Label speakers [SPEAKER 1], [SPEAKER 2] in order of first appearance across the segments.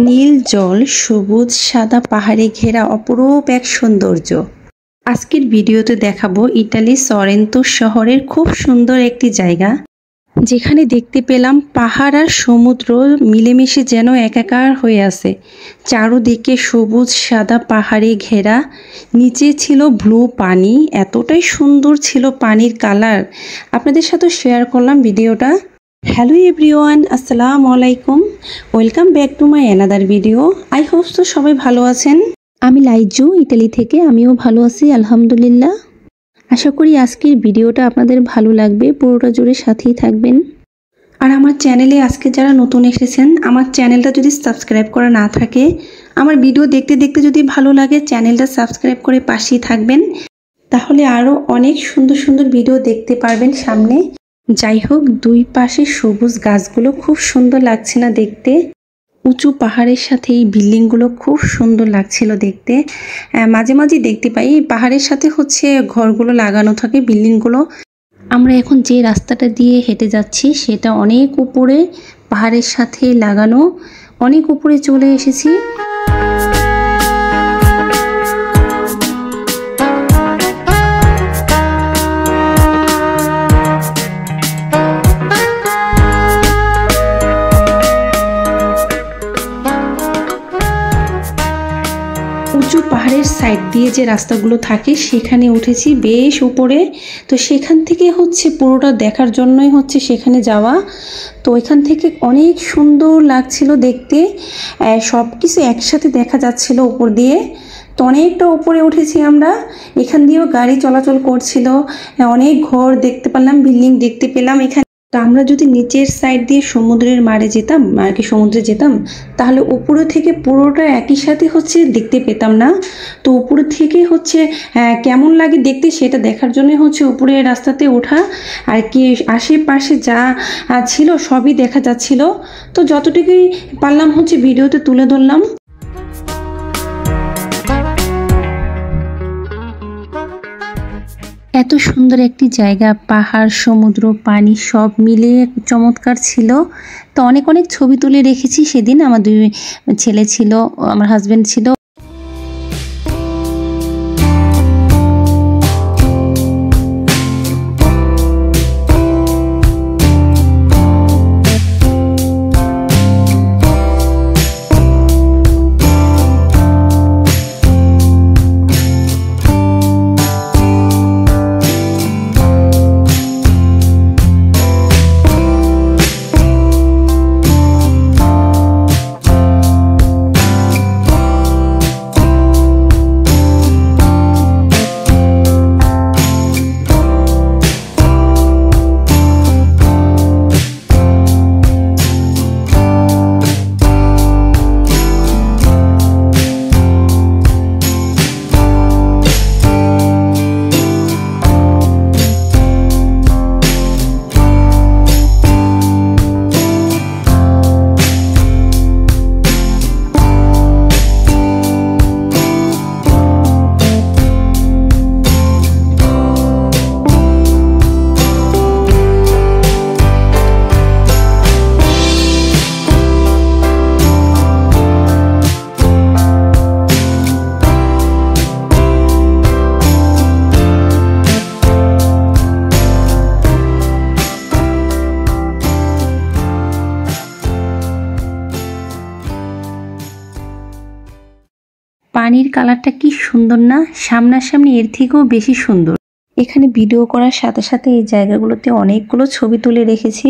[SPEAKER 1] নীল জল, সবুজ সাদা পাহাড়ে ঘেরা অপরূপ এক সৌন্দর্য। আজকের ভিডিওতে দেখাবো ইতালির সরেন্তো শহরের খুব সুন্দর একটি জায়গা, যেখানে দেখতে পেলাম পাহাড় আর সমুদ্র মিলেমিশে যেন একাকার হয়ে আছে। চারদিকে সবুজ সাদা পাহাড়ে ঘেরা, নিচে ছিল ব্লু পানি। এতটাই সুন্দর ছিল পানির কালার, আপনাদের সাথে শেয়ার করলাম ভিডিওটা। হ্যালো এভরিওয়ান, আসসালামু আলাইকুম, welcome back to my another video. I hope তো সবাই ভালো আছেন। আমি লাইজু, ইতালি থেকে। আমিও ভালো আছি আলহামদুলিল্লাহ। আশা করি আজকের ভিডিওটা আপনাদের ভালো লাগবে, পুরোটা জুড়ে সাথেই থাকবেন। আর আমার চ্যানেলে আজকে যারা নতুন এসেছেন, আমার চ্যানেলটা যদি সাবস্ক্রাইব করা না থাকে, আমার ভিডিও দেখতে দেখতে যদি ভালো লাগে চ্যানেলটা সাবস্ক্রাইব করে পাশেই থাকবেন, তাহলে আরও অনেক সুন্দর সুন্দর ভিডিও দেখতে পারবেন সামনে। যাই হোক, দুই পাশে সবুজ গাছগুলো খুব সুন্দর লাগছে না দেখতে? উঁচু পাহাড়ের সাথে এই বিল্ডিংগুলো খুব সুন্দর লাগছিল দেখতে। মাঝে মাঝে দেখতে পাই পাহাড়ের সাথে ঘরগুলো লাগানো থাকে, বিল্ডিংগুলো। আমরা এখন যে রাস্তাটা দিয়ে হেঁটে যাচ্ছি সেটা অনেক উপরে, পাহাড়ের সাথে লাগানো, অনেক উপরে চলে এসেছি। উঁচু পাহাড়ের সাইড দিয়ে যে রাস্তাগুলো থাকে সেখানে উঠেছি বেশ উপরে। তো সেখান থেকে পুরোটা দেখার জন্যই সেখানে যাওয়া। তো এখান থেকে অনেক সুন্দর লাগছিল দেখতে, সব কিছু একসাথে দেখা যাচ্ছিল উপর দিয়ে। তো অনেকটা উপরে উঠেছি আমরা, এখান দিয়েও গাড়ি চলাচল করছিল, অনেক ঘর দেখতে পেলাম, বিল্ডিং দেখতে পেলাম এখানে। তো আমরা যদি নিচের সাইড দিয়ে সমুদ্রের মাঝে যেতাম আর কি, সমুদ্রে যেতাম, তাহলে উপরে থেকে পুরোটা একই সাথে দেখতে পেতাম না। তো উপরে থেকে কেমন লাগে দেখতে সেটা দেখার জন্য উপরে রাস্তাতে ওঠা আর কি। আশেপাশে যা ছিল সবই দেখা যাচ্ছিল। তো যতটুকুই পারলাম ভিডিওতে তুলে ধরলাম। এত সুন্দর একটি জায়গা, পাহাড় সমুদ্র পানি সব মিলে চমৎকার ছিল। তো অনেক অনেক ছবি তুলে রেখেছি সেদিন। আমার দুই ছেলে ছিল, আমার হাজবেন্ড ছিল। পানির কালারটা কি সুন্দর না? সামনাসামনি এর থেকেও বেশি সুন্দর। এখানে ভিডিও করার সাথে সাথে এই জায়গাগুলোতে অনেকগুলো ছবি তুলে রেখেছি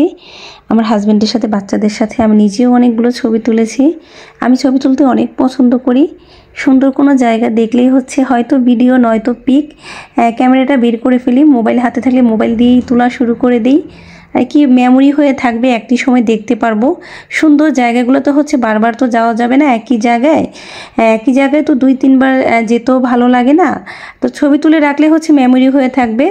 [SPEAKER 1] আমার হাজব্যান্ডের সাথে, বাচ্চাদের সাথে। আমি নিজেও অনেকগুলো ছবি তুলেছি। আমি ছবি তুলতে অনেক পছন্দ করি। সুন্দর কোনো জায়গা দেখলেই হয়তো ভিডিও নয়তো পিক, ক্যামেরাটা বের করে ফেলি। মোবাইল হাতে থাকলে মোবাইল দিয়েই তোলা শুরু করে দিই আর কি, মেমোরি হয়ে থাকবে, একটি সময় দেখতে পারবো। সুন্দর জায়গাগুলো তো বারবার তো যাওয়া যাবে না একই জায়গায় তো 2-3 বার যেতেও ভালো লাগে না। তো ছবি তুলে রাখলে মেমোরি হয়ে থাকবে।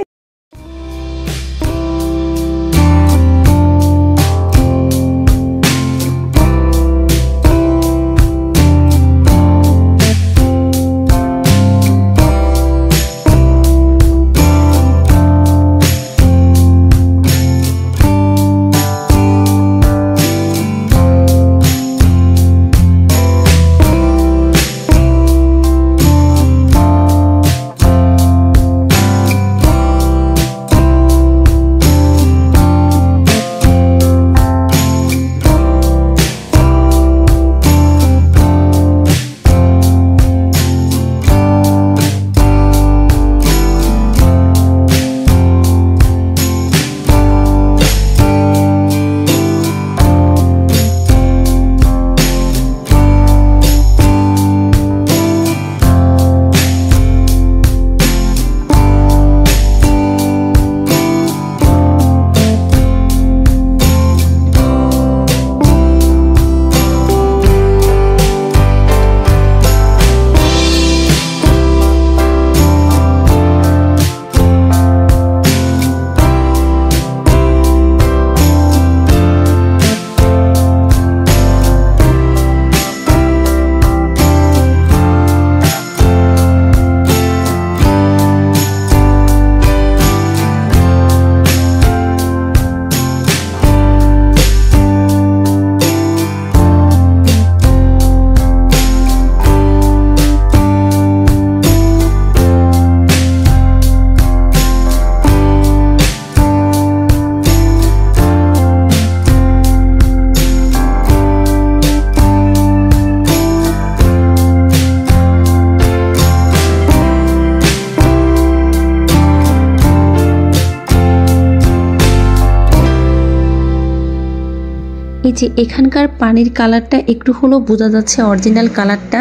[SPEAKER 1] এই যে এখানকার পানির কালারটা একটু হলেও বোঝা যাচ্ছে অরিজিনাল কালারটা,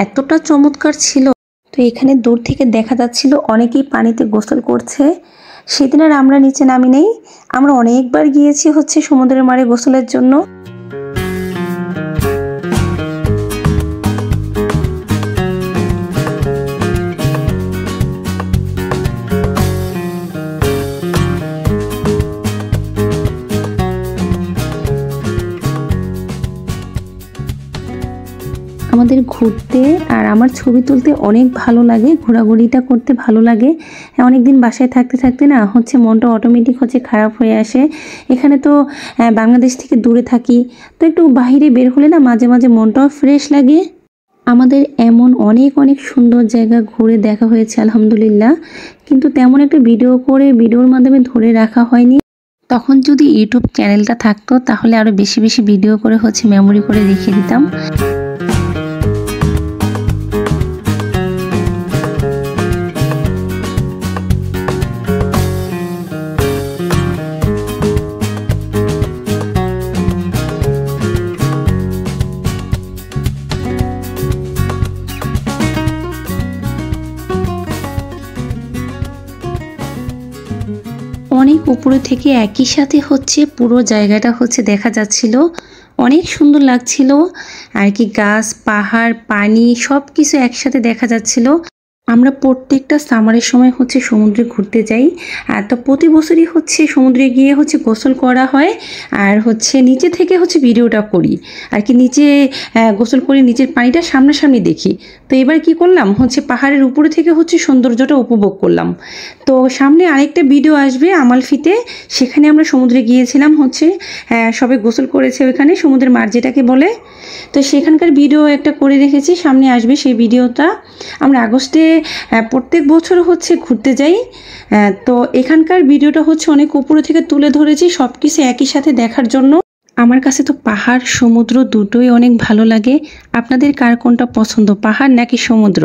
[SPEAKER 1] এতটা চমৎকার ছিল। তো এখানে দূর থেকে দেখা যাচ্ছিল অনেকেই পানিতে গোসল করছে। সেদিন আর আমরা নিচে নামি নেই, আমরা অনেকবার গিয়েছি হচ্ছে সমুদ্রের মারে গোসলের জন্য। আমাদের ঘুরতে আর আমার ছবি তুলতে অনেক ভালো লাগে, ঘোরাঘুরিটা করতে ভালো লাগে। অনেকদিন বাসায় থাকতে থাকতে না হচ্ছে মনটা অটোমেটিক হচ্ছে খারাপ হয়ে আসে। এখানে তো বাংলাদেশ থেকে দূরে থাকি, তো একটু বাইরে বের হলে না মাঝে মাঝে মনটাও ফ্রেশ লাগে। আমাদের এমন অনেক অনেক সুন্দর জায়গা ঘুরে দেখা হয়েছে আলহামদুলিল্লাহ, কিন্তু তেমন একটা ভিডিও করে ভিডিওর মাধ্যমে ধরে রাখা হয়নি। তখন যদি ইউটিউব চ্যানেলটা থাকতো তাহলে আরও বেশি বেশি ভিডিও করে হচ্ছে মেমোরি করে রেখে দিতাম। অনেক উপরে থেকে একই সাথে হচ্ছে পুরো জায়গাটা হচ্ছে দেখা যাচ্ছিল, অনেক সুন্দর লাগছিল আর কি। গাছ, পাহাড়, পানি সব কিছু একসাথে দেখা যাচ্ছিল। আমরা প্রত্যেকটা সামারের সময় হচ্ছে সমুদ্রে ঘুরতে যাই, আর তো প্রতি বছরই হচ্ছে সমুদ্রে গিয়ে হচ্ছে গোসল করা হয় আর হচ্ছে নিচে থেকে হচ্ছে ভিডিওটা করি আর কি। নিচে গোসল করে নিচের পানিটা সামনাসামনি দেখি। তো এবার কি করলাম হচ্ছে পাহাড়ের উপরে থেকে হচ্ছে সৌন্দর্যটা উপভোগ করলাম। তো সামনে আরেকটা ভিডিও আসবে আমালফিতে, সেখানে আমরা সমুদ্রে গিয়েছিলাম হচ্ছে, সবাই গোসল করেছে ওইখানে সমুদ্রের মাঠ যেটাকে বলে। তো সেখানকার ভিডিও একটা করে রেখেছি, সামনে আসবে সেই ভিডিওটা। আমরা আগস্টে প্রত্যেক বছর হচ্ছে ঘুরতে যাই। তো এখানকার ভিডিওটা হচ্ছে অনেক উপরে থেকে তুলে ধরেছি সব কিছু একই সাথে দেখার জন্য। আমার কাছে তো পাহাড় সমুদ্র দুটোই অনেক ভালো লাগে। আপনাদের কার কোনটা পছন্দ, পাহাড় নাকি সমুদ্র?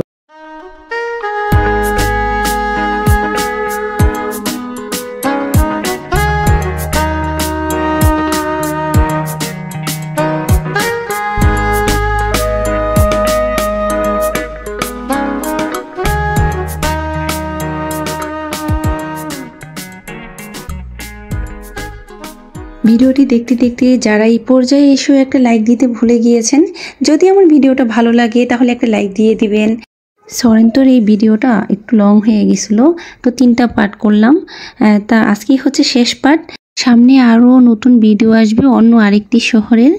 [SPEAKER 1] ভিডিওটি দেখতে দেখতে যারা এই পর্যায়ে এসেও একটা লাইক দিতে ভুলে গিয়েছেন, যদি আমার ভিডিওটা ভালো লাগে তাহলে একটা লাইক দিয়ে দিবেন। সরেন্তর এই ভিডিওটা একটু লং হয়ে গেছিলো, তো 3টা পার্ট করলাম। তা আজকেই হচ্ছে শেষ পার্ট। সামনে আরও নতুন ভিডিও আসবে অন্য আরেকটি শহরের।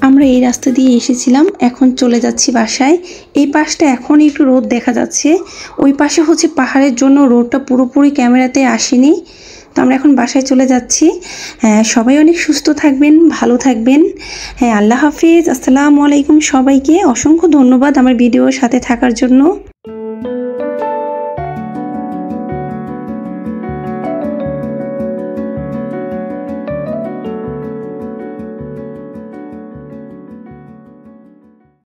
[SPEAKER 1] আমরা এই রাস্তা দিয়ে এসেছিলাম, এখন চলে যাচ্ছি বাসায়। এই পাশটা এখন একটু রোদ দেখা যাচ্ছে, ওই পাশে হচ্ছে পাহাড়ের জন্য রোদটা পুরোপুরি ক্যামেরাতে আসেনি। তো আমরা এখন বাসায় চলে যাচ্ছি। সবাই অনেক সুস্থ থাকবেন, ভালো থাকবেন। আল্লাহ হাফিজ, আসসালামু আলাইকুম। সবাইকে অসংখ্য ধন্যবাদ আমার ভিডিওর সাথে থাকার জন্য।